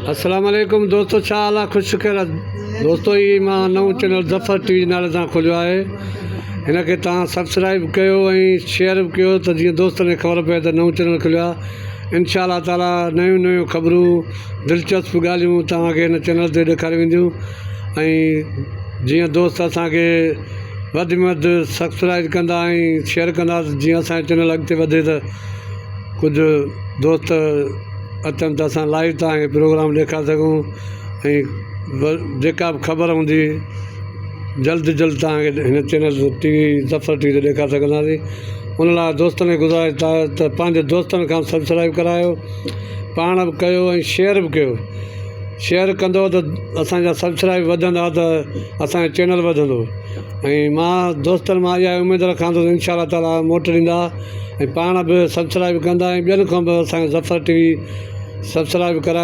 अस्सलाम वालेकुम दोस्तों, छा हाल आहे? ख़ुशि कहिड़ा दोस्तों, ही मां नओं चैनल ज़फ़र टीवी नाले सां खोलियो आहे। हिन खे तव्हां सब्सक्राइब कयो ऐं शेयर बि कयो त जीअं दोस्तनि खे ख़बर पए त नओं चैनल खोलियो आहे। इंशा अल्लाह ताला नयूं नयूं ख़बरूं, दिलचस्प ॻाल्हियूं तव्हांखे हिन चैनल ते ॾेखारे वेंदियूं। ऐं जीअं दोस्त असांखे वधि में वधि सब्सक्राइब कंदा ऐं शेयर कंदा, जीअं असांजो चैनल अॻिते वधे त कुझु दोस्त अचनि त असां लाइव तव्हांखे प्रोग्राम ॾेखारे सघूं ऐं जेका बि ख़बर हूंदी जल्द जल्द तव्हांखे हिन चैनल टीवी ज़फ़र टीवी ते ॾेखारे सघंदासीं। उन लाइ दोस्तनि खे गुज़ारिश आहे त पंहिंजे दोस्तनि खां सब्सक्राइब करायो, पाण बि कयो ऐं शेयर बि कयो। शेयर कंदो त असांजा सब्सक्राइब वधंदा त असांजो चैनल वधंदो। ऐं मां दोस्तनि मां इहा उमेदु रखां थो त इंशा अल्लाह ताला मोट ॾींदा ऐं पाण बि सब्सक्राइब कंदा ऐं ॿियनि खां बि असांखे ज़फ़र टीवी सब्सक्राइब कराए